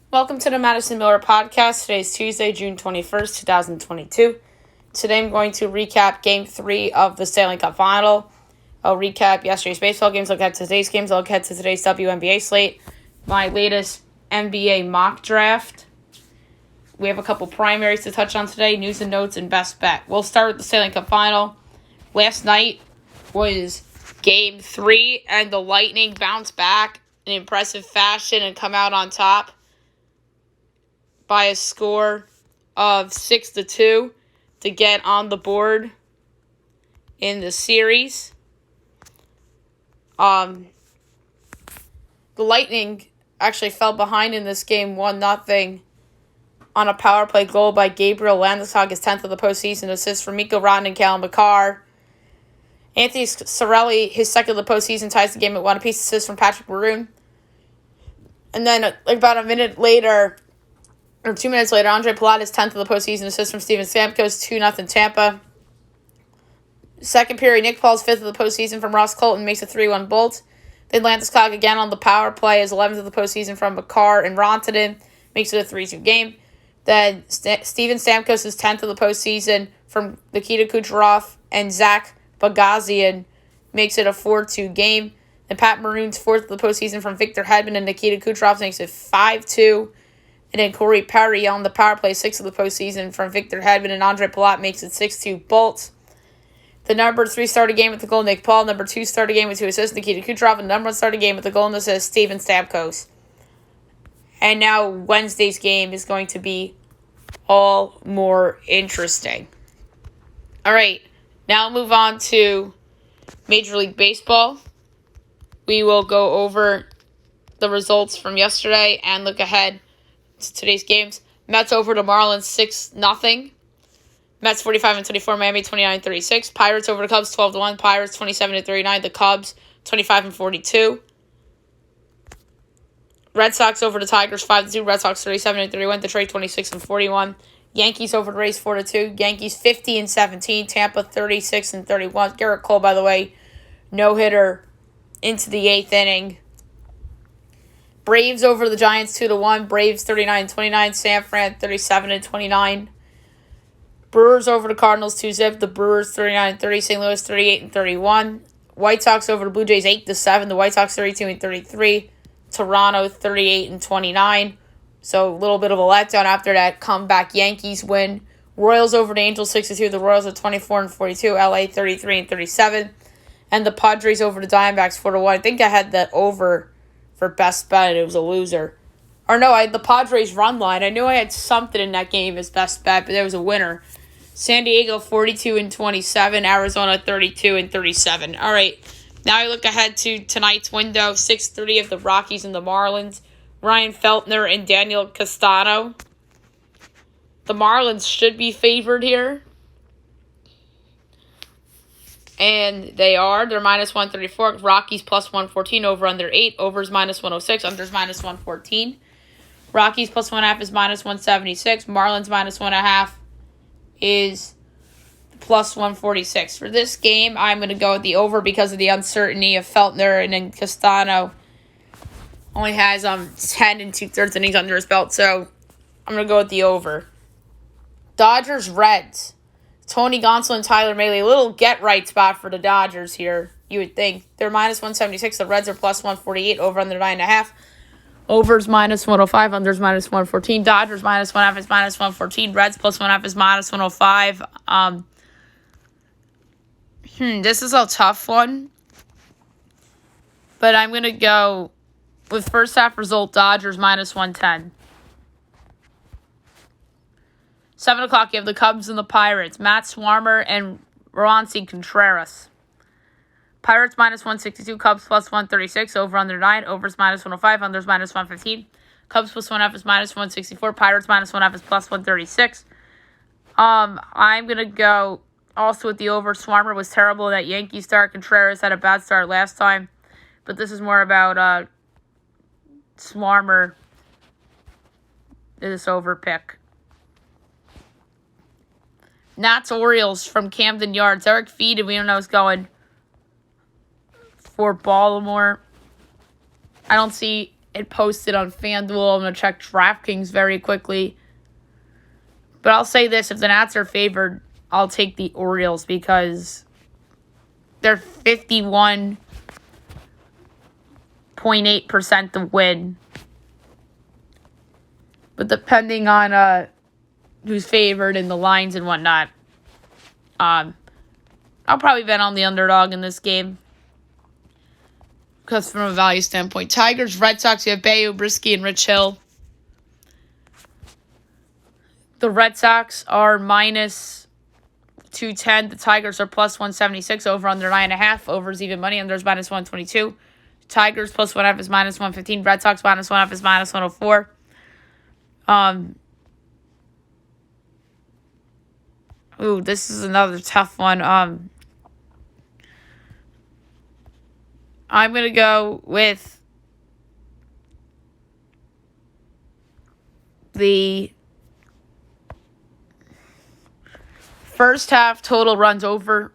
Welcome to the Madison Miller Podcast. Today is Tuesday, June 21st, 2022. Today I'm going to recap Game 3 of the Stanley Cup Final. I'll recap yesterday's baseball games, look at today's games, I'll look at today's WNBA slate, my latest NBA mock draft. We have a couple primaries to touch on today, news and notes, and best bet. We'll start with the Stanley Cup Final. Last night was Game 3, and the Lightning bounced back in impressive fashion and come out on top by a score of 6-2 to get on the board in the series. The Lightning actually fell behind in this game 1-0 on a power play goal by Gabriel Landeskog, his 10th of the postseason, assist from Mikko Rantanen and Callum McCarr. Anthony Cirelli, his second of the postseason, ties the game at 1 apiece, assist from Patrick Maroon. And then about a minute later, or 2 minutes later, Andre Palat, his 10th of the postseason, assist from Steven Stamkos, 2-0 Tampa. Second period, Nick Paul's 5th of the postseason from Ross Colton makes a 3-1 bolt. Then Landeskog again on the power play, his 11th of the postseason from McCarr and Rantanen, makes it a 3-2 game. Then Steven Stamkos' 10th of the postseason from Nikita Kucherov and Zach Bogosian makes it a 4-2 game. And Pat Maroon's 4th of the postseason from Victor Hedman and Nikita Kucherov makes it 5-2. And then Corey Perry on the power play, 6th of the postseason from Victor Hedman and Andre Palat makes it 6-2 bolt. The number 3 started game with the goal, Nick Paul. Number 2 started game with 2 assists, Nikita Kucherov. And number 1 started game with the goal and assist, Steven Stamkos. And now Wednesday's game is going to be all more interesting. All right, now move on to Major League Baseball. We will go over the results from yesterday and look ahead to today's games. Mets over the Marlins 6-0. Mets 45-24, Miami 29-36. Pirates over the Cubs 12-1. Pirates 27-39. The Cubs 25-42. Red Sox over the Tigers 5-2. Red Sox 37-31. Detroit 26-41. Yankees over the Rays 4-2. Yankees 50-17. Tampa 36-31. Garrett Cole, by the way, no-hitter into the 8th inning. Braves over the Giants 2-1. Braves 39-29. San Fran 37-29. Brewers over the Cardinals 2-0. The Brewers 39-30. St. Louis 38-31. White Sox over the Blue Jays 8-7. The White Sox 32-33. Toronto 38-29. So a little bit of a letdown after that comeback Yankees win. Royals over the Angels 6-2. The Royals are 24-42. LA 33-37. And the Padres over the Diamondbacks 4-1. I think I had that over for best bet. It was a loser. Or no, I had the Padres run line. I knew I had something in that game as best bet, but there was a winner. San Diego 42-27, Arizona 32-37. All right, now I look ahead to tonight's window, 6:30 of the Rockies and the Marlins. Ryan Feltner and Daniel Castano. The Marlins should be favored here. And they are. They're minus 134. Rockies plus 114. Over under 8. Overs minus 106. Unders minus 114. Rockies plus 1.5 is minus 176. Marlins minus 1.5 is plus 146. For this game, I'm going to go with the over because of the uncertainty of Feltner, and then Castano only has 10 2/3 innings under his belt, so I'm going to go with the over. Dodgers Reds. Tony Gonsolin and Tyler Mahle. A little get-right spot for the Dodgers here, you would think. They're minus 176. The Reds are plus 148. Over under 9.5. Overs minus 105. Unders minus 114. Dodgers minus 1.5 is minus 114. Reds plus 1.5 is minus 105. This is a tough one. But I'm going to go with first half result, Dodgers minus 110. 7 o'clock, you have the Cubs and the Pirates. Matt Swarmer and Roansy Contreras. Pirates minus 162, Cubs plus 136, over under 9, overs minus 105, unders minus 115. Cubs plus 1.5 is minus 164, Pirates minus 1.5 is plus 136. I'm going to go also with the over. Swarmer was terrible that Yankee start. Contreras had a bad start last time. But this is more about Swarmer, this over pick. Nats Orioles from Camden Yards. Eric Feed, we don't know, is going for Baltimore. I don't see it posted on FanDuel. I'm going to check DraftKings very quickly. But I'll say this, if the Nats are favored, I'll take the Orioles because they're 51.8% to win. But depending on who's favored and the lines and whatnot, I'll probably bet on the underdog in this game. Because from a value standpoint, Tigers, Red Sox, you have Bayo, Brisky, and Rich Hill. The Red Sox are minus 210. The Tigers are plus 176. Over under 9.5. Over is even money. Under is minus 122. Tigers plus 1.5 is minus 115. Red Sox minus 1.5 is minus 104. This is another tough one. I'm going to go with the first half total runs over.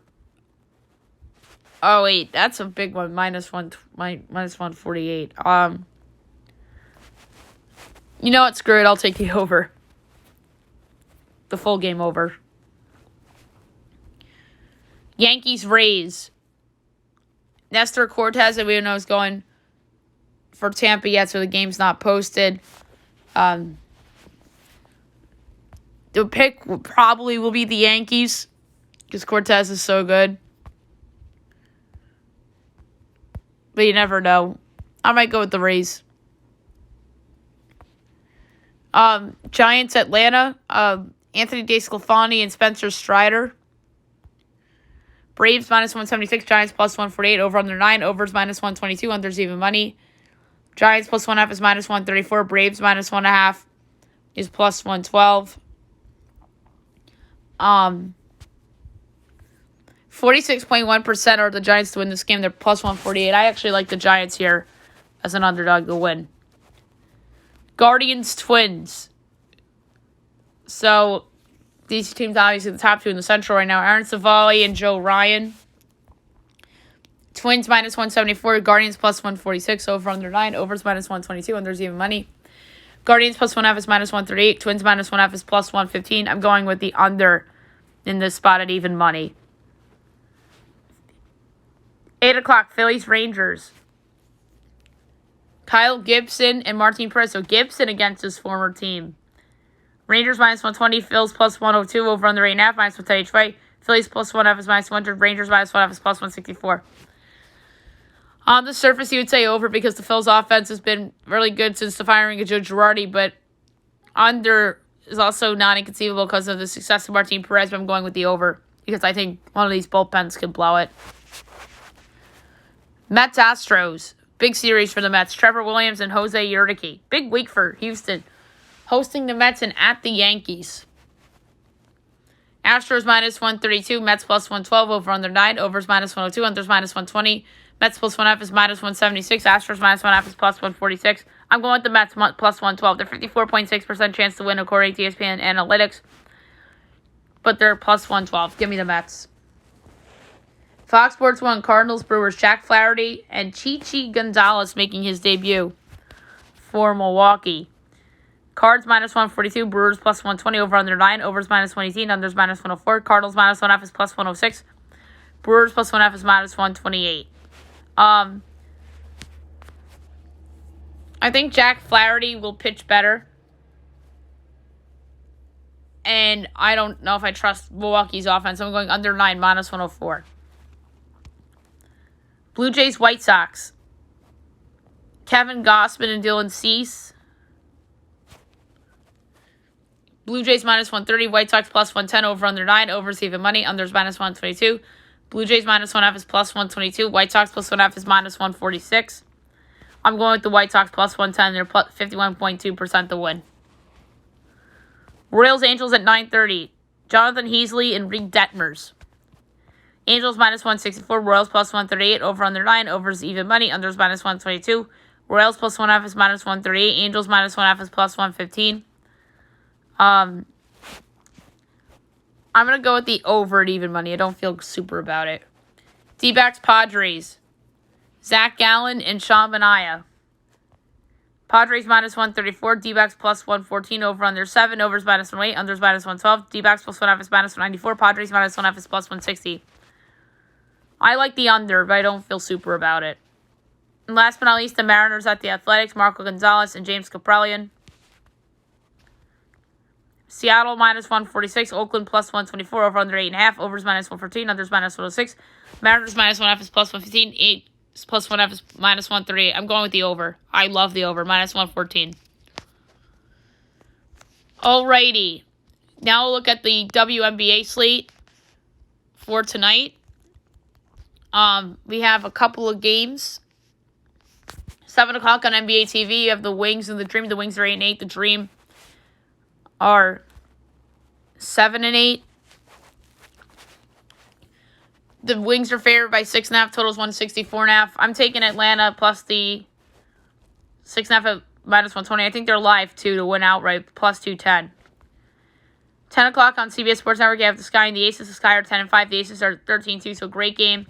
Oh, wait, that's a big one. Minus 148. You know what? Screw it. I'll take the over. The full game over. Yankees, Rays. Nestor Cortez, we don't know, is going for Tampa yet, so the game's not posted. The pick probably will be the Yankees because Cortez is so good. But you never know. I might go with the Rays. Giants, Atlanta. Anthony DeSclafani and Spencer Strider. Braves minus 176. Giants plus 148. Over under 9. Overs minus 122. Unders even money. Giants plus 1.5 is minus 134. Braves minus 1.5 is plus 112. 46.1% are the Giants to win this game. They're plus 148. I actually like the Giants here as an underdog to win. Guardians, Twins. So, these two teams obviously the top two in the Central right now. Aaron Savali and Joe Ryan. Twins minus 174. Guardians plus 146. Over under 9. Overs minus 122. Unders even money. Guardians plus 1.5 is minus 138. Twins minus 1.5 is plus 115. I'm going with the under in this spot at even money. 8 o'clock, Phillies, Rangers. Kyle Gibson and Martin Perez. So Gibson against his former team. Rangers minus 120. Phillies plus 102. Over under 8.5. Minus 110 each way. Phillies plus 1.5 is minus 100. Rangers minus 1.5 is plus 164. On the surface, you would say over because the Phillies offense has been really good since the firing of Joe Girardi. But under is also not inconceivable because of the success of Martin Perez. But I'm going with the over because I think one of these bullpens could blow it. Mets, Astros. Big series for the Mets. Trevor Williams and Jose Urquidy. Big week for Houston. Hosting the Mets and at the Yankees. Astros minus 132. Mets plus 112. Over under 9. Overs minus 102. Unders minus 120. Mets plus 1.5 is minus 176. Astros minus 1.5 is plus 146. I'm going with the Mets plus 112. They're 54.6% chance to win according to ESPN Analytics. But they're plus 112. Give me the Mets. Fox Sports 1, Cardinals, Brewers, Jack Flaherty, and Chichi Gonzalez making his debut for Milwaukee. Cards minus 142, Brewers plus 120, over under 9, overs minus 118, unders minus 104. Cardinals minus 1.5 is plus 106. Brewers plus 1.5 is minus 128. I think Jack Flaherty will pitch better. And I don't know if I trust Milwaukee's offense. I'm going under 9, minus 104. Blue Jays, White Sox. Kevin Gausman and Dylan Cease. Blue Jays minus 130, White Sox plus 110, over under 9, overs even money, unders minus 122. Blue Jays minus 1.5 is plus 122. White Sox plus 1.5 is minus 146. I'm going with the White Sox plus 110. They're plus 51.2% to win. Royals, Angels at 9:30. Jonathan Heasley and Reed Detmers. Angels minus 164, Royals plus 138, over under 9, overs even money, unders minus 122. Royals plus 1.5 is minus 138, Angels minus 1.5 is plus 115. I'm going to go with the over at even money. I don't feel super about it. D-backs, Padres. Zach Gallen and Sean Manaea. Padres minus 134, D-backs plus 114, over under 7, overs minus 108, unders minus 112, D-backs plus 1/2 is minus 194, Padres minus 1/2 is plus 160. I like the under, but I don't feel super about it. And last but not least, the Mariners at the Athletics, Marco Gonzalez and James Kaprielian. Seattle minus 146, Oakland plus 124, over under 8.5, overs minus 114, unders minus 106, Mariners minus 1/2 is plus 115, 8 is plus 1/2 is minus 138. I'm going with the over. I love the over, minus 114. Alrighty. Now we'll look at the WNBA slate for tonight. We have a couple of games. 7 o'clock on NBA TV, you have the Wings and the Dream. The Wings are 8-8. The Dream are 7-8. The Wings are favored by 6.5. Totals 164.5. I'm taking Atlanta plus the 6.5 at minus 120. I think they're live too to win outright, plus 210. 10 o'clock on CBS Sports Network, you have the Sky and the Aces. The Sky are 10-5. The Aces are 13-2, so great game.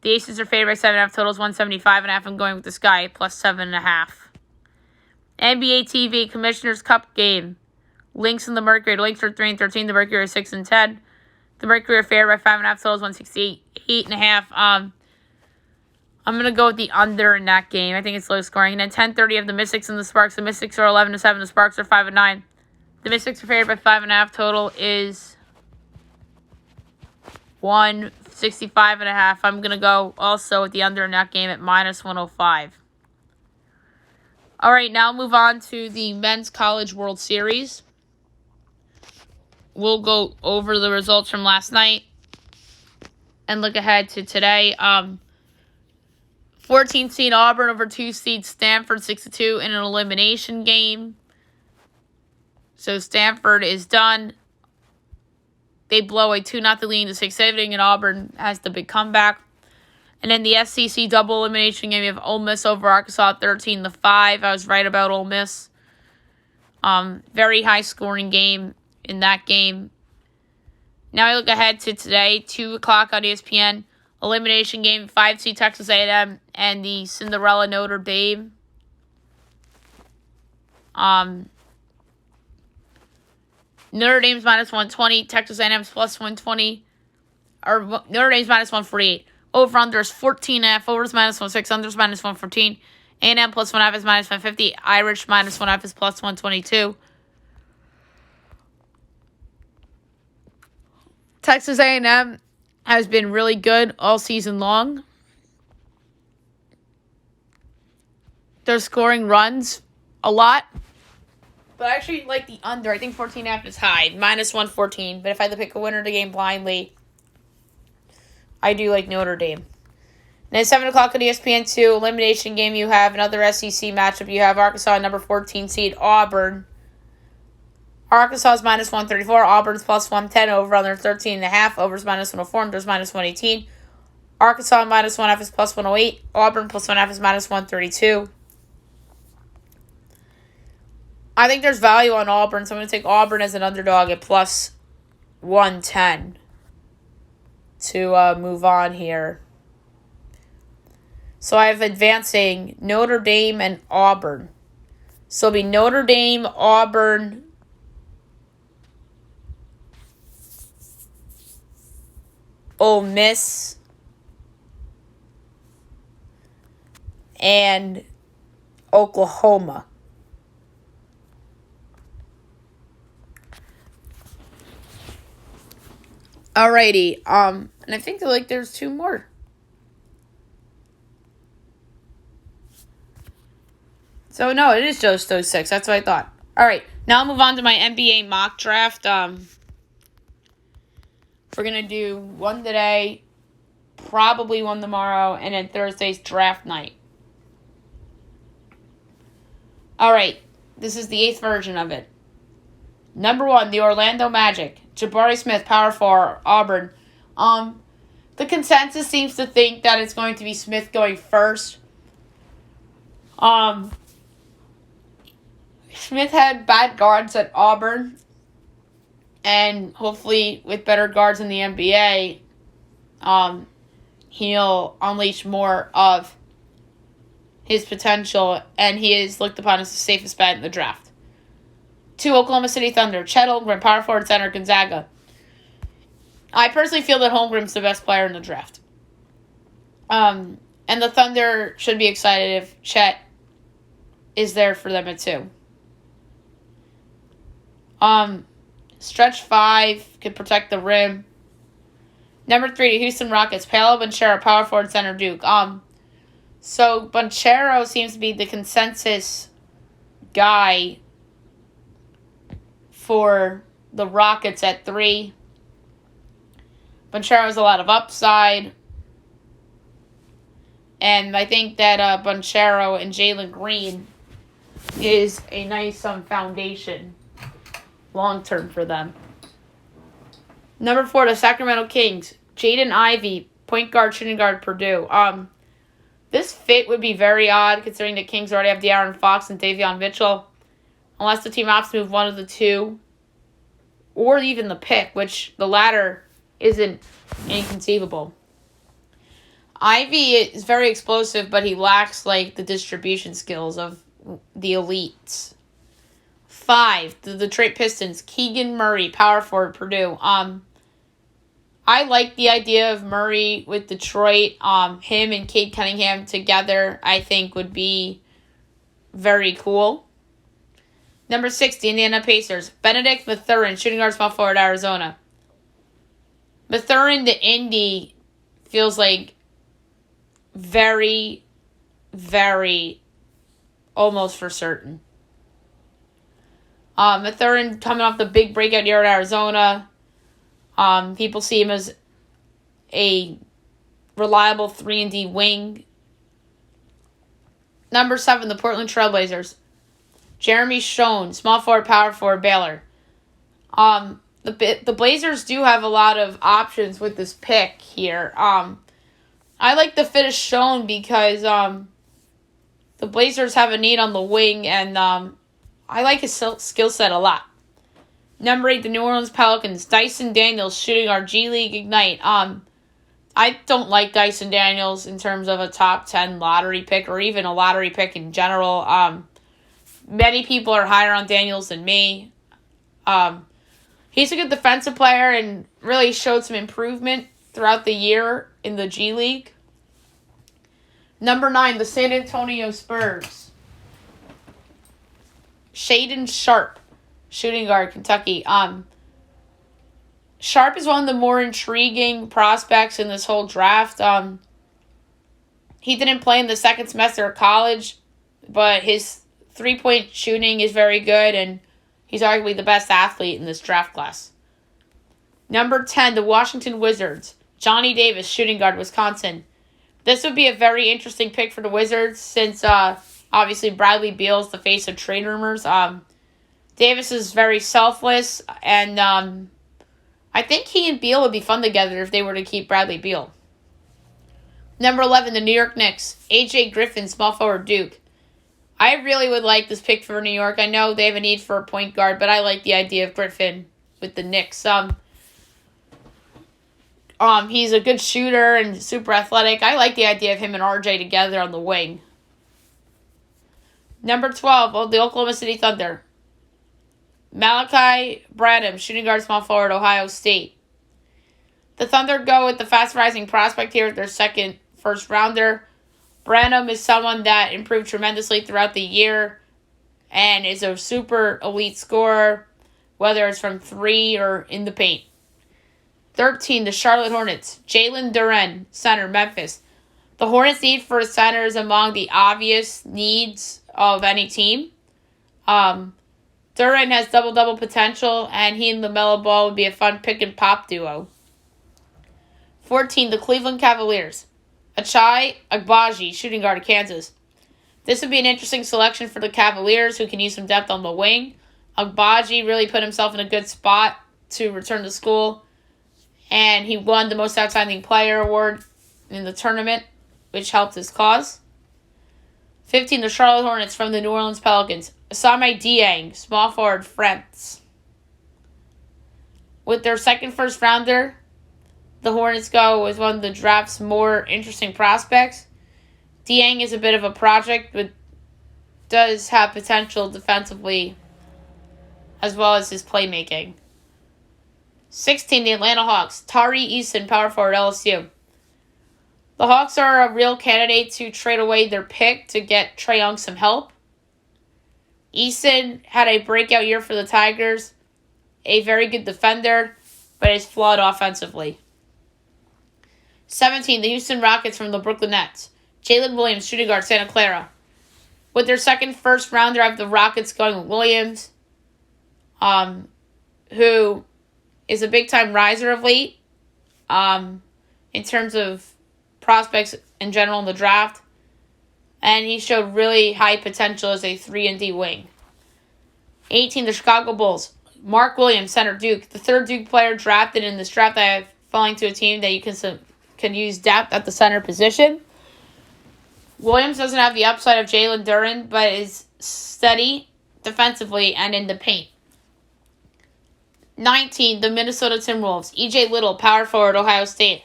The Aces are favored by 7.5. Totals 175.5. I'm going with the Sky plus 7.5. NBA TV Commissioner's Cup game. Lynx and the Mercury. The Lynx are 3-13. The Mercury are 6-10. The Mercury are favored by 5.5. Totals 168.5. I'm gonna go with the under in that game. I think it's low scoring. And then 10:30 of the Mystics and the Sparks. The Mystics are 11-7. The Sparks are 5-9. The Mystics are favored by 5.5. Total is 165.5. I'm gonna go also with the under in that game at minus 105. All right, now move on to the Men's College World Series. We'll go over the results from last night and look ahead to today. 14 seed Auburn over 2 seed Stanford 6-2 in an elimination game. So Stanford is done. They blow a 2-0 lead to 6th inning, and Auburn has the big comeback. And then the SEC double elimination game, you have Ole Miss over Arkansas 13-5. I was right about Ole Miss. Very high scoring game in that game. Now I look ahead to today, 2 o'clock on ESPN. Elimination game, 5 seed Texas A&M and the Cinderella Notre Dame. Notre Dame's minus 120, Texas A&M's plus 120, or Notre Dame's minus 148. Over-under is 14.5, overs minus 106, unders minus 114. A&M plus 1.5 is minus 150, Irish minus 1.5 is plus 122. Texas A&M has been really good all season long. They're scoring runs a lot. But I actually like the under. I think 14.5 is high. Minus 114. But if I had to pick a winner of the game blindly, I do like Notre Dame. And at 7 o'clock on ESPN2, elimination game, you have another SEC matchup. You have Arkansas, number 14 seed, Auburn. Arkansas is minus 134. Auburn's plus 110. Over under 13.5. Overs minus 104. Unders minus 118. Arkansas minus 1.5 is plus 108. Auburn plus 1.5 is minus 132. I think there's value on Auburn, so I'm going to take Auburn as an underdog at plus 110 to move on here. So I have advancing Notre Dame and Auburn. So it'll be Notre Dame, Auburn, Ole Miss, and Oklahoma. Alrighty, and I think there's 2 more. So no, it is just those 6. That's what I thought. Alright, now I'll move on to my NBA mock draft. We're gonna do one today, probably one tomorrow, and then Thursday's draft night. Alright, this is the 8th version of it. Number 1, the Orlando Magic. Jabari Smith, power forward, Auburn. The consensus seems to think that it's going to be Smith going first. Smith had bad guards at Auburn, and hopefully with better guards in the NBA, he'll unleash more of his potential, and he is looked upon as the safest bet in the draft. 2, Oklahoma City Thunder. Chet Holmgren, power forward center, Gonzaga. I personally feel that Holmgren's the best player in the draft. And the Thunder should be excited if Chet is there for them at 2. Stretch 5 could protect the rim. Number 3, the Houston Rockets. Paolo Banchero, power forward center, Duke. So Banchero seems to be the consensus guy for the Rockets at 3. Banchero has a lot of upside. And I think that Banchero and Jalen Green is a nice foundation long-term for them. Number 4, the Sacramento Kings. Jaden Ivey, point guard, shooting guard, Purdue. This fit would be very odd considering the Kings already have De'Aaron Fox and Davion Mitchell. Unless the team opts to move one of the two. Or even the pick, which the latter isn't inconceivable. Ivy is very explosive, but he lacks the distribution skills of the elites. 5, the Detroit Pistons. Keegan Murray, power forward, Purdue. I like the idea of Murray with Detroit. Him and Cade Cunningham together, I think, would be very cool. Number 6, the Indiana Pacers. Benedict Mathurin, shooting guard, small forward, Arizona. Mathurin to Indy feels like very, very almost for certain. Mathurin coming off the big breakout year at Arizona. People see him as a reliable 3-and-D wing. Number 7, the Portland Trailblazers. Jeremy Schoen, small forward, power forward, Baylor. The Blazers do have a lot of options with this pick here. I like the fit of Schoen because the Blazers have a need on the wing, and I like his skill set a lot. Number 8, the New Orleans Pelicans. Dyson Daniels, shooting our G League Ignite. I don't like Dyson Daniels in terms of a top 10 lottery pick or even a lottery pick in general. Many people are higher on Daniels than me. He's a good defensive player and really showed some improvement throughout the year in the G League. Number 9, the San Antonio Spurs. Shaedon Sharpe, shooting guard, Kentucky. Sharpe is one of the more intriguing prospects in this whole draft. He didn't play in the second semester of college, but his three-point shooting is very good, and he's arguably the best athlete in this draft class. Number 10, the Washington Wizards. Johnny Davis, shooting guard, Wisconsin. This would be a very interesting pick for the Wizards since obviously Bradley Beal is the face of trade rumors. Davis is very selfless, and I think he and Beal would be fun together if they were to keep Bradley Beal. Number 11, the New York Knicks. AJ Griffin, small forward, Duke. I really would like this pick for New York. I know they have a need for a point guard, but I like the idea of Griffin with the Knicks. He's a good shooter and super athletic. I like the idea of him and RJ together on the wing. Number 12, the Oklahoma City Thunder. Malachi Branham, shooting guard, small forward, Ohio State. The Thunder go with the fast-rising prospect here with their second first-rounder. Branham is someone that improved tremendously throughout the year and is a super elite scorer, whether it's from 3 or in the paint. 13, the Charlotte Hornets. Jalen Duren, center, Memphis. The Hornets' need for a center is among the obvious needs of any team. Duren has double-double potential, and he and LaMelo Ball would be a fun pick-and-pop duo. 14, the Cleveland Cavaliers. Achai Agbaji, shooting guard, Kansas. This would be an interesting selection for the Cavaliers, who can use some depth on the wing. Agbaji really put himself in a good spot to return to school, and he won the Most Outstanding Player award in the tournament, which helped his cause. 15, the Charlotte Hornets from the New Orleans Pelicans. Asame Dieng, small forward, France. With their second first rounder, the Hornets go with one of the draft's more interesting prospects. Dieng is a bit of a project, but does have potential defensively as well as his playmaking. 16, the Atlanta Hawks. Tari Eason, power forward, LSU. The Hawks are a real candidate to trade away their pick to get Trae Young some help. Eason had a breakout year for the Tigers, a very good defender, but is flawed offensively. 17, the Houston Rockets from the Brooklyn Nets. Jalen Williams, shooting guard, Santa Clara. With their second first rounder, I have the Rockets going with Williams, who is a big-time riser of late in terms of prospects in general in the draft. And he showed really high potential as a 3-and-D wing. 18, the Chicago Bulls. Mark Williams, center, Duke. The third Duke player drafted in this draft. I have falling to a team that you can use depth at the center position. Williams doesn't have the upside of Jalen Duren, but is steady defensively and in the paint. 19, the Minnesota Timberwolves. E.J. Little, power forward, Ohio State.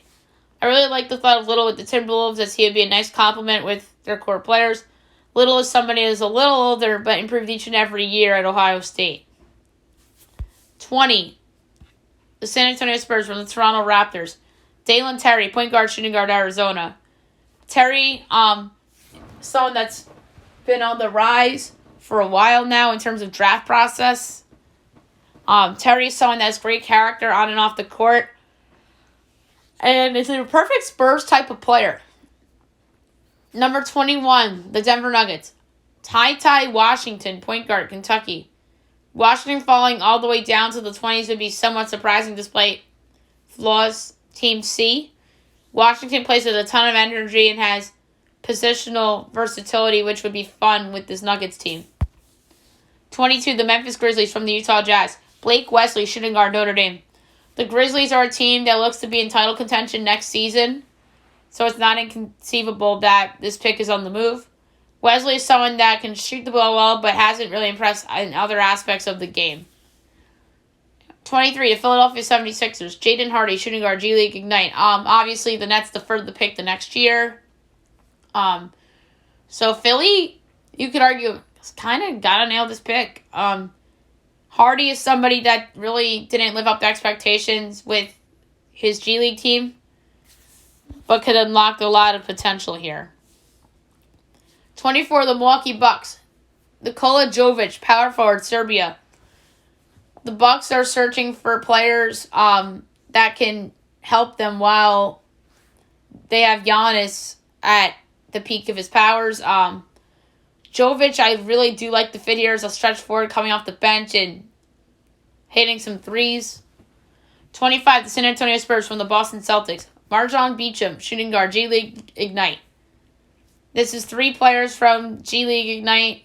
I really like the thought of Little with the Timberwolves as he would be a nice complement with their core players. Little is somebody who is a little older but improved each and every year at Ohio State. 20, the San Antonio Spurs from the Toronto Raptors. Dalen Terry, point guard, shooting guard, Arizona. Terry, someone that's been on the rise for a while now in terms of draft process. Terry is someone that has great character on and off the court. And is a perfect Spurs type of player. Number 21, the Denver Nuggets. Ty Washington, point guard, Kentucky. Washington falling all the way down to the 20s would be somewhat surprising despite flaws. Team C. Washington plays with a ton of energy and has positional versatility, which would be fun with this Nuggets team. 22, the Memphis Grizzlies from the Utah Jazz. Blake Wesley, shooting guard, Notre Dame. The Grizzlies are a team that looks to be in title contention next season, so it's not inconceivable that this pick is on the move. Wesley is someone that can shoot the ball well, but hasn't really impressed in other aspects of the game. 23, the Philadelphia 76ers. Jaden Hardy, shooting guard, G League Ignite. Obviously, the Nets deferred the pick the next year. So Philly, you could argue, kind of got to nail this pick. Hardy is somebody that really didn't live up to expectations with his G League team, but could unlock a lot of potential here. 24, the Milwaukee Bucks. Nikola Jovic, power forward, Serbia. The Bucks are searching for players that can help them while they have Giannis at the peak of his powers. Jovic, I really do like the fit here as a stretch forward coming off the bench and hitting some threes. 25, the San Antonio Spurs from the Boston Celtics. Marjon Beacham, shooting guard, G League Ignite. This is 3 players from G League Ignite.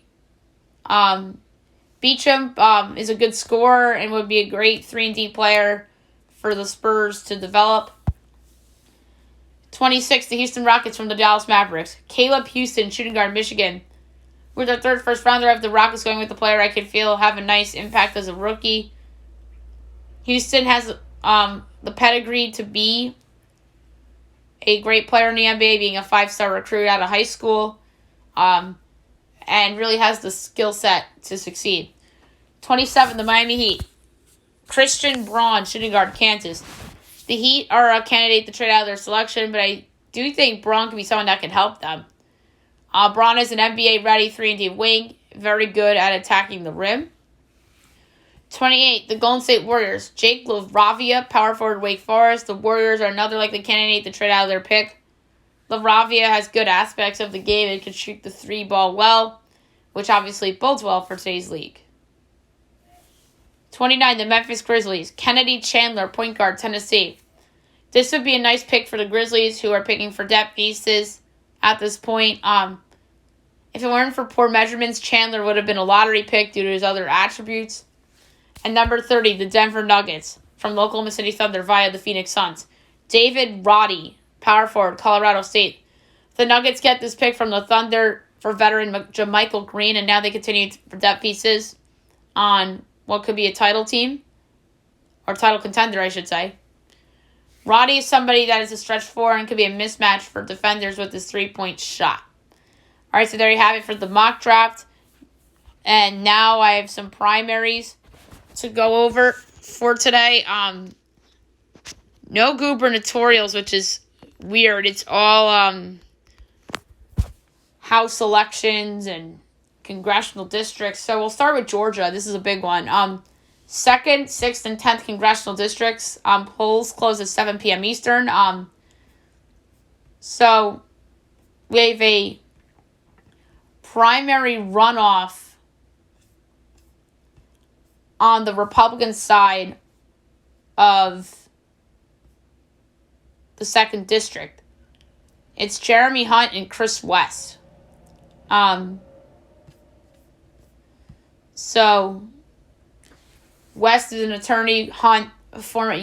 Beacham is a good scorer and would be a great 3-and-D player for the Spurs to develop. 26, the Houston Rockets from the Dallas Mavericks. Caleb Houston, shooting guard, Michigan. With their third first rounder, I have the Rockets going with the player I could feel have a nice impact as a rookie. Houston has the pedigree to be a great player in the NBA, being a 5-star recruit out of high school. And really has the skill set to succeed. 27, the Miami Heat. Christian Braun, shooting guard, Kansas. The Heat are a candidate to trade out of their selection, but I do think Braun can be someone that can help them. Braun is an NBA-ready 3-and-D wing, very good at attacking the rim. 28, the Golden State Warriors. Jake LaRavia, power forward, Wake Forest. The Warriors are another likely candidate to trade out of their pick. LaRavia has good aspects of the game and can shoot the 3 ball well, which obviously bodes well for today's league. 29, the Memphis Grizzlies. Kennedy Chandler, point guard, Tennessee. This would be a nice pick for the Grizzlies, who are picking for depth pieces at this point. If it weren't for poor measurements, Chandler would have been a lottery pick due to his other attributes. And number 30, the Denver Nuggets from the Oklahoma City Thunder via the Phoenix Suns. David Roddy, power forward, Colorado State. The Nuggets get this pick from the Thunder for veteran JaMychal Green, and now they continue for depth pieces on what could be a title team, or title contender, I should say. Roddy is somebody that is a stretch 4 and could be a mismatch for defenders with his 3-point shot. All right, so there you have it for the mock draft. And now I have some primaries to go over for today. No gubernatorials, which is weird. It's all House elections and congressional districts. So we'll start with Georgia. This is a big one. 2nd, 6th, and 10th congressional districts. Polls close at 7 p.m. Eastern. So we have a primary runoff on the Republican side of the 2nd district. It's Jeremy Hunt and Chris West. So West is an attorney. Hunt, a former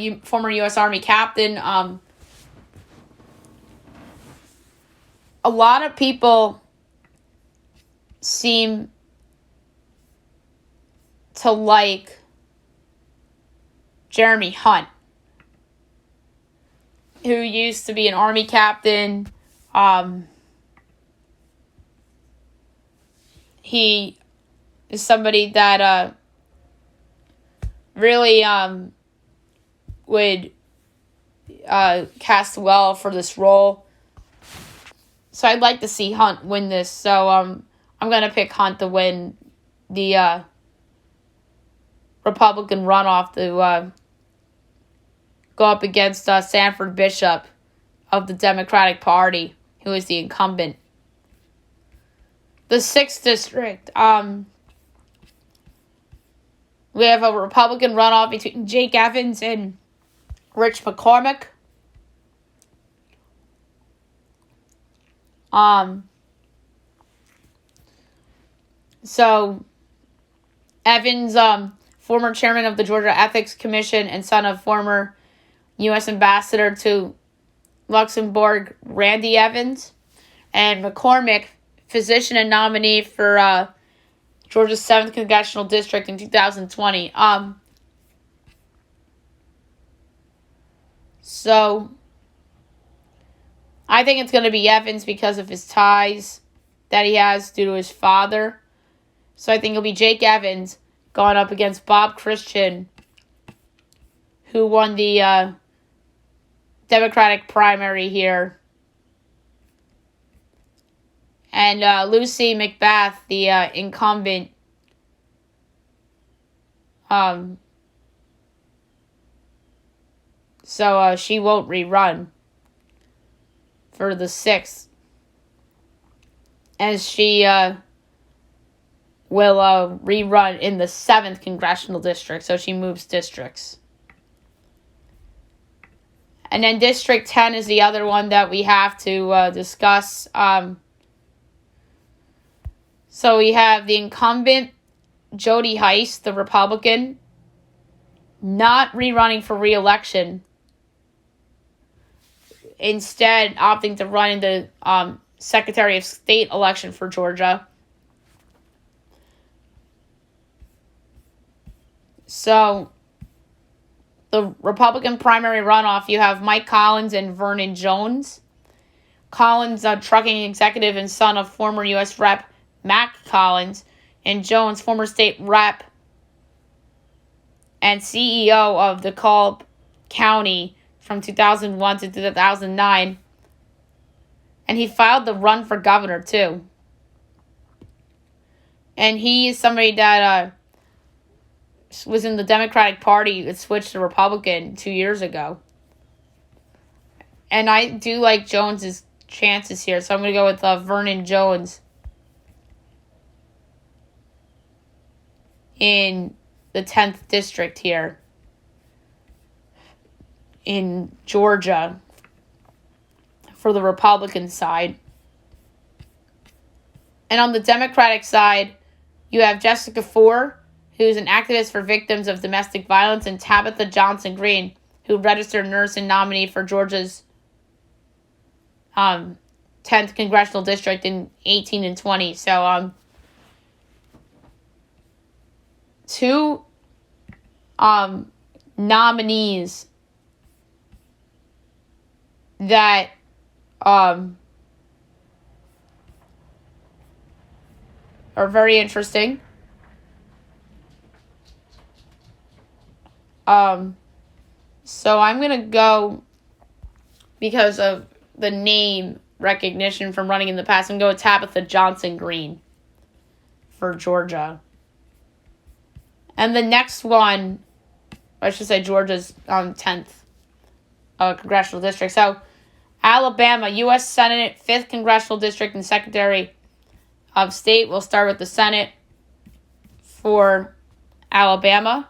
U.S. Army captain. A lot of people seem to like Jeremy Hunt, who used to be an Army captain. He is somebody that really would cast well for this role. So I'd like to see Hunt win this. So I'm going to pick Hunt to win the Republican runoff to go up against Sanford Bishop of the Democratic Party, who is the incumbent. The 6th district, we have a Republican runoff between Jake Evans and Rich McCormick. So Evans, former chairman of the Georgia Ethics Commission and son of former U.S. Ambassador to Luxembourg, Randy Evans, and McCormick, physician and nominee for Georgia's 7th Congressional District in 2020. So I think it's going to be Evans because of his ties that he has due to his father. So I think it'll be Jake Evans going up against Bob Christian, who won the Democratic primary here. And Lucy McBath, the incumbent, so she won't rerun for the 6th, as she will rerun in the 7th congressional district, so she moves districts. And then District 10 is the other one that we have to discuss. So we have the incumbent, Jody Heiss, the Republican, not rerunning for re-election. Instead, opting to run in the Secretary of State election for Georgia. So the Republican primary runoff, you have Mike Collins and Vernon Jones. Collins, a trucking executive and son of former U.S. Rep. Mac Collins, and Jones, former state rep and CEO of DeKalb County from 2001 to 2009. And he filed the run for governor, too. And he is somebody that was in the Democratic Party that switched to Republican 2 years ago. And I do like Jones's chances here, so I'm going to go with Vernon Jones in the 10th district here in Georgia for the Republican side. And on the Democratic side, you have Jessica Ford, who's an activist for victims of domestic violence, and Tabitha Johnson Green, who registered nurse and nominee for Georgia's 10th congressional district in 18 and 20. So, two nominees that are very interesting. So I'm going to go, because of the name recognition from running in the past, I'm going to go with Tabitha Johnson-Green for Georgia. And the next one, I should say Georgia's 10th congressional district. So Alabama, U.S. Senate, 5th congressional district and Secretary of State. We'll start with the Senate for Alabama.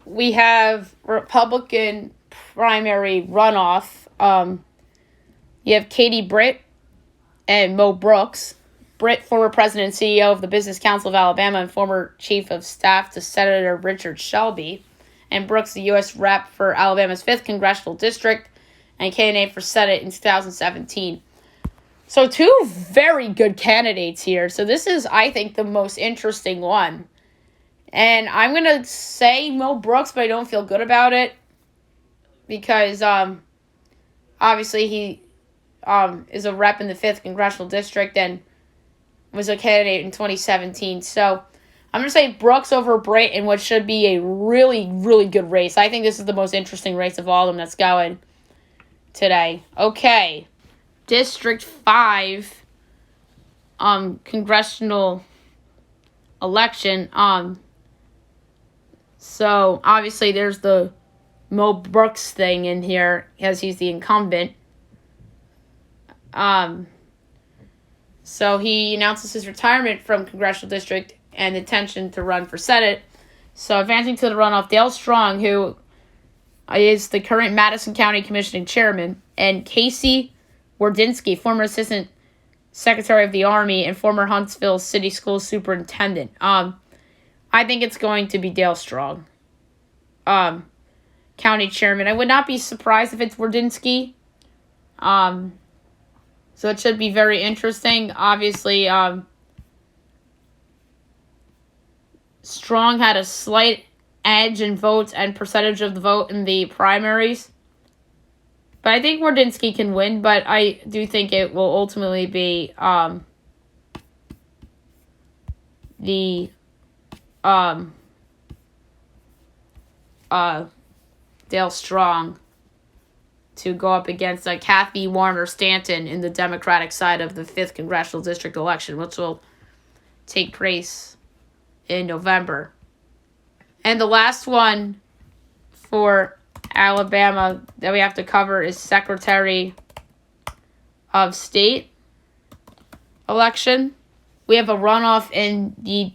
We have Republican primary runoff. You have Katie Britt and Mo Brooks. Britt, former president and CEO of the Business Council of Alabama and former chief of staff to Senator Richard Shelby. And Brooks, the U.S. rep for Alabama's 5th congressional district and candidate for Senate in 2017. So 2 very good candidates here. So this is, I think, the most interesting one. And I'm going to say Mo Brooks, but I don't feel good about it. Because, obviously, he is a rep in the 5th congressional district and was a candidate in 2017. So I'm going to say Brooks over Britt in what should be a really, really good race. I think this is the most interesting race of all of them that's going today. Okay. District 5 congressional election. So obviously there's the Mo Brooks thing in here as he's the incumbent. So he announces his retirement from congressional district and intention to run for Senate. So advancing to the runoff, Dale Strong, who is the current Madison County Commissioning Chairman, and Casey Wardinsky, former Assistant Secretary of the Army and former Huntsville City School Superintendent. I think it's going to be Dale Strong, County Chairman. I would not be surprised if it's Wardinsky. So it should be very interesting. Obviously, Strong had a slight edge in votes and percentage of the vote in the primaries. But I think Wardinsky can win, but I do think it will ultimately be Dale Strong to go up against Kathy Warner Stanton in the Democratic side of the 5th congressional district election, which will take place in November. And the last one for Alabama that we have to cover is Secretary of State election. We have a runoff in the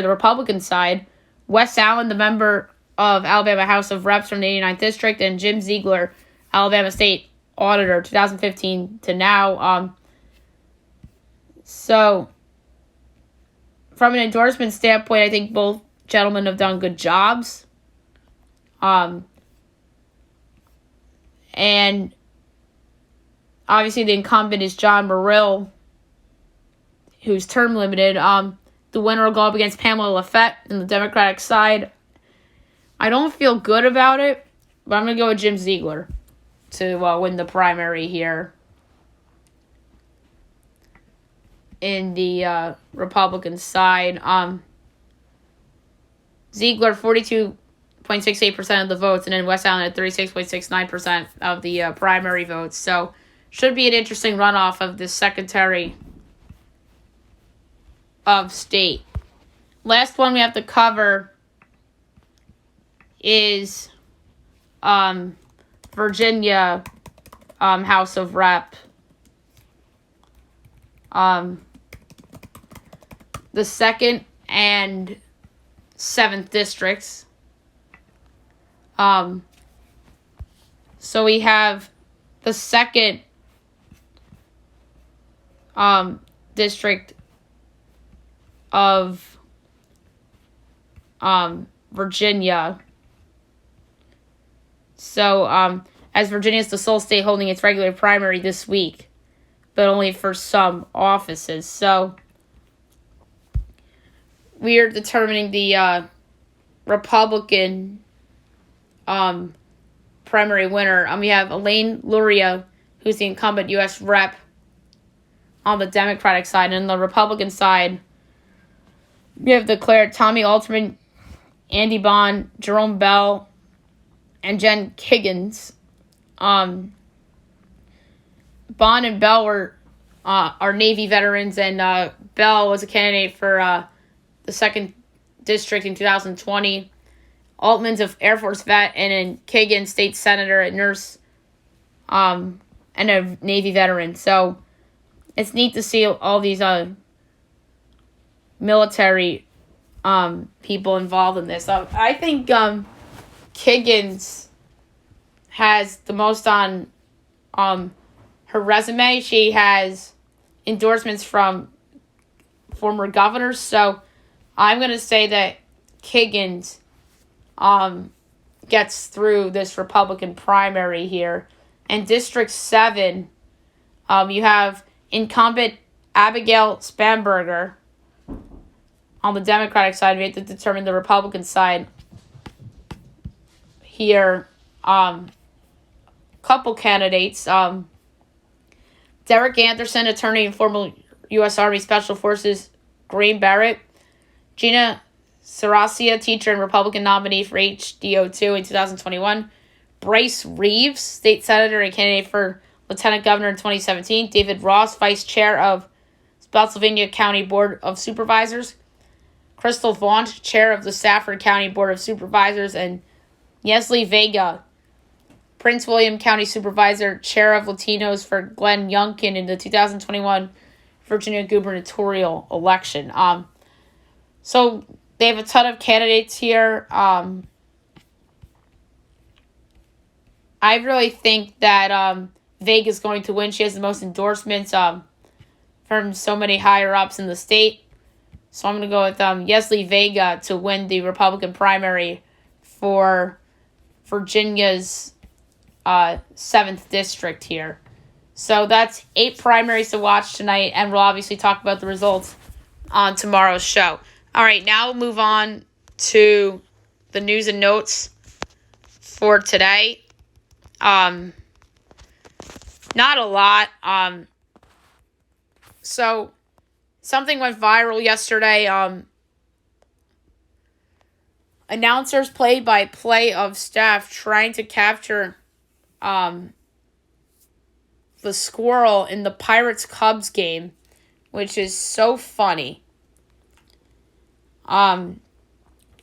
Republican side. Wes Allen, the member of Alabama House of Reps from the 89th District, and Jim Ziegler, Alabama State Auditor, 2015 to now. So, from an endorsement standpoint, I think both gentlemen have done good jobs. And obviously the incumbent is John Murrill, who's term limited. The winner will go up against Pamela Lafette in the Democratic side. I don't feel good about it, but I'm going to go with Jim Ziegler to win the primary here in the Republican side. Ziegler, 42.68% of the votes, and then Wes Allen at 36.69% of the primary votes. So, should be an interesting runoff of the Secretary of State. Last one we have to cover is Virginia House of Rep. The 2nd and 7th districts. So we have the 2nd district of Virginia. So as Virginia is the sole state holding its regular primary this week, but only for some offices. So we are determining the Republican primary winner. We have Elaine Luria, who's the incumbent U.S. rep on the Democratic side. And on the Republican side, We have declared Tommy Alterman, Andy Bond, Jerome Bell, and Jen Kiggins. Bond and Bell are Navy veterans, and Bell was a candidate for the 2nd District in 2020. Altman's an Air Force vet, and then Kiggins, state senator, a nurse, and a Navy veteran. So it's neat to see all these military people involved in this. I think Kiggins has the most on her resume. She has endorsements from former governors. So I'm going to say that Kiggins gets through this Republican primary here. And District 7, you have incumbent Abigail Spanberger on the Democratic side. We have to determine the Republican side here. Couple candidates. Derek Anderson, attorney and former U.S. Army Special Forces Green Beret. Gina Sarasia, teacher and Republican nominee for HDO2 in 2021. Bryce Reeves, state senator and candidate for lieutenant governor in 2017. David Ross, vice chair of Spotsylvania County Board of Supervisors. Crystal Vaughn, chair of the Stafford County Board of Supervisors. And Yesley Vega, Prince William County Supervisor, chair of Latinos for Glenn Youngkin in the 2021 Virginia gubernatorial election. So they have a ton of candidates here. I really think that Vega's going to win. She has the most endorsements from so many higher ups in the state. So I'm going to go with Yesley Vega to win the Republican primary for Virginia's 7th district here. So that's 8 primaries to watch tonight, and we'll obviously talk about the results on tomorrow's show. All right, now we'll move on to the news and notes for today. Not a lot. So something went viral yesterday. Announcers play-by-play of staff trying to capture the squirrel in the Pirates-Cubs game, which is so funny. The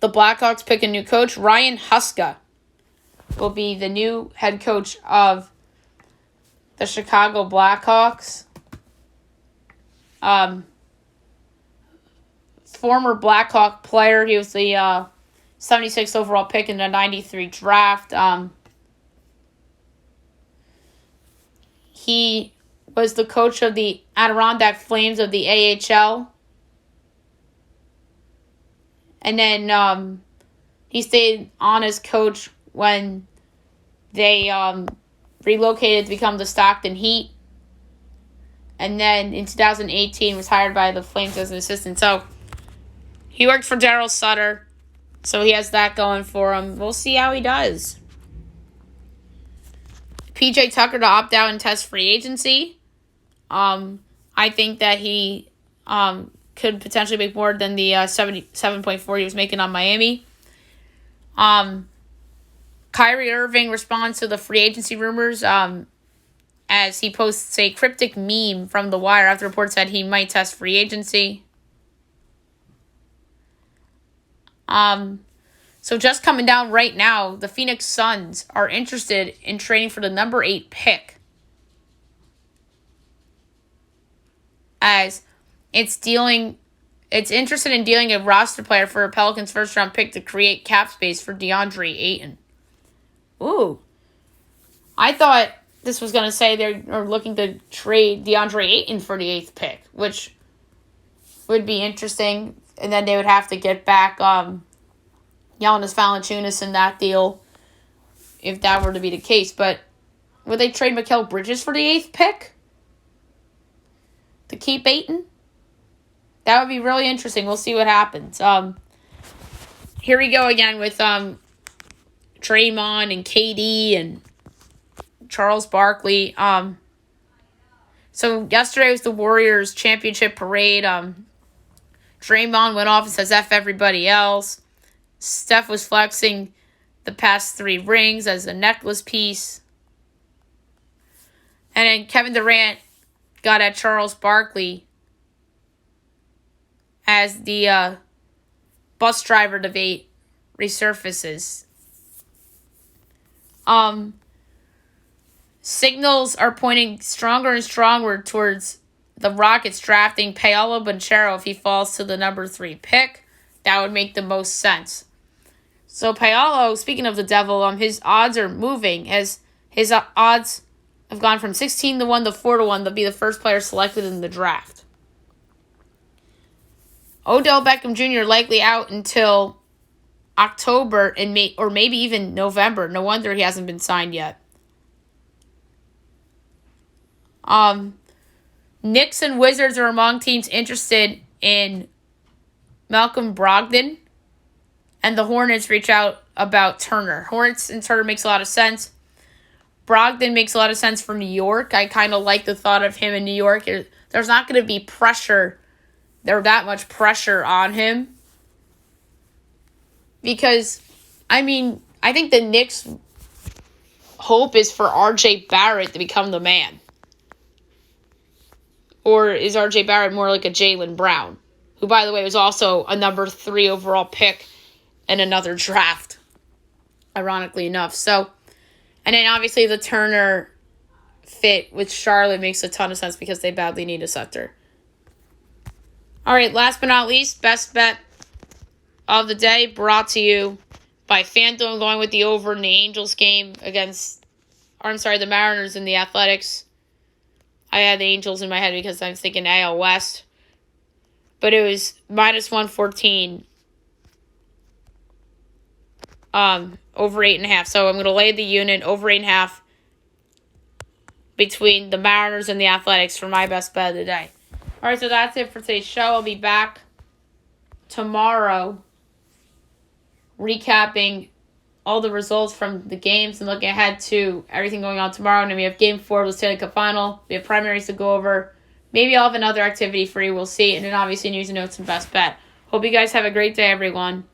Blackhawks pick a new coach. Ryan Huska will be the new head coach of the Chicago Blackhawks. Former Blackhawk player. He was the 76th overall pick in the 93 draft. He was the coach of the Adirondack Flames of the AHL. And then he stayed on as coach when they relocated to become the Stockton Heat. And then in 2018 was hired by the Flames as an assistant. So he worked for Darryl Sutter. So he has that going for him. We'll see how he does. PJ Tucker to opt out and test free agency. I think that he could potentially make more than the 77.4 he was making on Miami. Kyrie Irving responds to the free agency rumors as he posts a cryptic meme from The Wire after reports said he might test free agency. So just coming down right now, the Phoenix Suns are interested in trading for the number 8 pick. As it's interested in dealing a roster player for a Pelicans first round pick to create cap space for DeAndre Ayton. Ooh. I thought this was going to say they're looking to trade DeAndre Ayton for the 8th pick, which would be interesting. And then they would have to get back Giannis Valanciunas in that deal if that were to be the case. But would they trade Mikal Bridges for the 8th pick to keep Ayton? That would be really interesting. We'll see what happens. Here we go again with Draymond and KD and Charles Barkley. So yesterday was the Warriors championship parade. Draymond went off and says F everybody else. Steph was flexing the past 3 rings as a necklace piece. And then Kevin Durant got at Charles Barkley as the bus driver debate resurfaces. Signals are pointing stronger and stronger towards the Rockets drafting Paolo Banchero if he falls to the number 3 pick. That would make the most sense. So Paolo, speaking of the devil, his odds are moving as his odds have gone from 16-1 to 4-1 to be the first player selected in the draft. Odell Beckham Jr. likely out until October and or maybe even November. No wonder he hasn't been signed yet. Knicks and Wizards are among teams interested in Malcolm Brogdon, and the Hornets reach out about Turner. Hornets and Turner makes a lot of sense. Brogdon makes a lot of sense for New York. I kind of like the thought of him in New York. There's not going to be that much pressure on him. Because, I think the Knicks' hope is for R.J. Barrett to become the man. Or is R.J. Barrett more like a Jaylen Brown, who, by the way, was also a number 3 overall pick in another draft, ironically enough. So, and then obviously the Turner fit with Charlotte makes a ton of sense because they badly need a center. All right, last but not least, best bet of the day brought to you by FanDuel. I'm going with the over in the Angels game the Mariners and the Athletics. I had the Angels in my head because I'm thinking AL West. But it was minus 114 over 8.5. So I'm going to lay the unit over 8.5 between the Mariners and the Athletics for my best bet of the day. All right, so that's it for today's show. I'll be back tomorrow recapping all the results from the games and looking ahead to everything going on tomorrow. And then we have Game 4 of the Stanley Cup Final. We have primaries to go over. Maybe I'll have another activity for you. We'll see. And then obviously news and notes and best bet. Hope you guys have a great day, everyone.